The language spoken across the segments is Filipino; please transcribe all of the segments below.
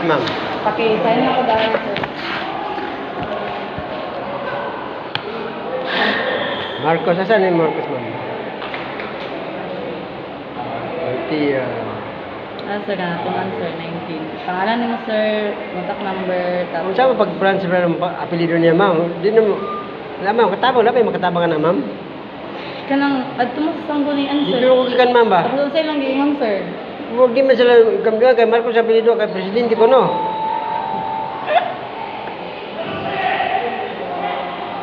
Yes, ma'am. Paki-sign ako dahil sir. Marcos, asan yung Marcos, ma'am? Sir, natungan sir, 19. Pangalan ni mo sir, contact number, tapos... Saan mo pag-branch ba ng apelido niya, ma'am? Di na mo. Alam mo, katabang na ba yung makatabang ka na, ma'am? Kanang, adto mo sa sanggunian Di sir. pero ko kikan, ma'am ba? Tapos sa'yo lang giingon sir. Huwag di man sila kambiwa kay Marcos apelido kay presidente ko, no?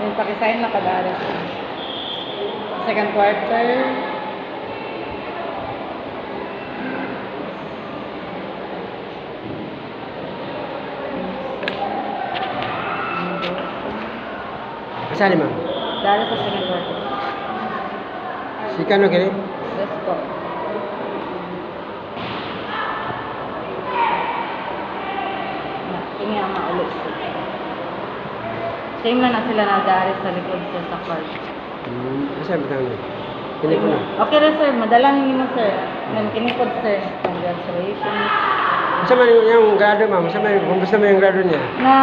Yung pakisign na kadari sir. Second quarter. Asan ni, ma'am? Dahil sa second quarter. Si Kano kini? Yes po. Ini ang maulit sir. Same na sila na dahil sa likod sir sa card. Asan ba tayo? Kini po na. Okay na sir, madala ninyo mo sir. Kinikod sir. Congratulations. Asan man yung grado, ma'am? Asan man yung, kumusta mo yung grado niya? Na,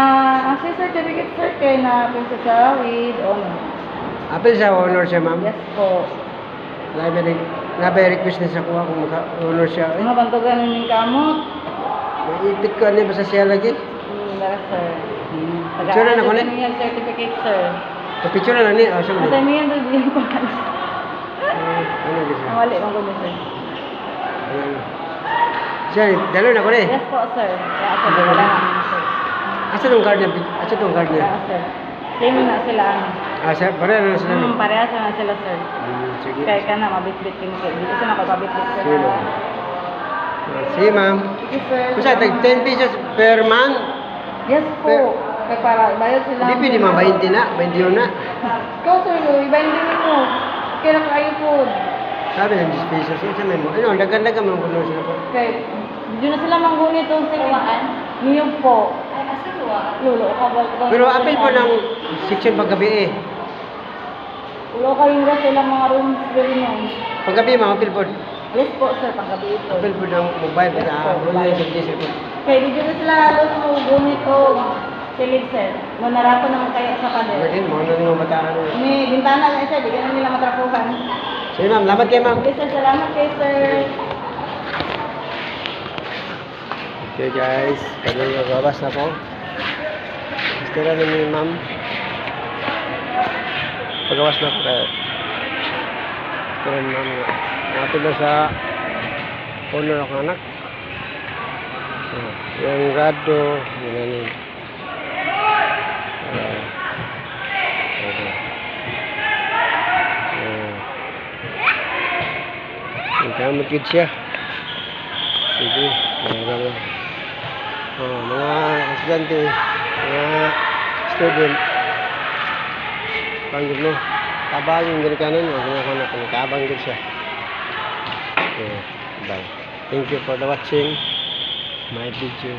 ang certificate sir kay na prinsesa siya with honor. Apel sa honor siya, ma'am? Yes po. Nabay request na sa kuha kung maka-honor siya. Mga bantugan ninyo kamot. Maipit ko ano ba sa siya lagi? Dara sir. Picture na ko ni? Tagaan yung certificate sir. Picture na ni? Asan mo Matay mo yan doon din pa. Ano di siya? Ang wali mong gulo sir. Siya, dalo na ko ni? Yes po sir. Kaya sir, wala namin sir. Asan yung card niya? Asan yung card niya? Kaya sir. Same na sila. Sir, pareha na sila. Parehas na sila sir. Sige. Kaya ka na, mabit-bit yung sir. Dito sa nakapabit-bit sir. Sige, ma'am. Sige, ma'am. Sige sir. Kung saan, 10 pesos per month? Yes po. Kaya para bayad sila. Hindi pwede mga 20 na, 21 na. Ikaw sir, iba hindi mo. Kaya kayo po. Sabi ng 10 pesos. Isa may mo. Ano, dagan-dagan mga kuno sila po. Kaya, doon na sila manggunit itong siluan. Niyog po. Ay, asa luwaan? Lulo, kabal ko. Pero apel po ng section paggabi eh. Lulo kayong gas silang mga rooms very nice. Paggabi, mga apel po. Yes po sir, panggabi ito. Apel po ng mobile. Yes po, Online sa diesel po. Kaya dito na sila halos manggunit o silid sir. Manarapan naman kayo sa pader. Martin, mga nang mga bataan. May bintana lang sir, di ka na nila matrapuhan. Sige, ma'am. Labat kayo, ma'am. Okay sir, salamat kayo sir. Okay, guys. Kami magbabas na po. Gusto na namin, ma'am. Pagawas na po tayo. Gusto na ma'am. Napin na sa honor ng anak. Yung grado. Yun na yun. Kamot yun siya. Sige. Mga estudyante, mga student, panggil mo. Kabang yung ganikanan mo. Kabang din siya. Bye. Thank you for the watching my video.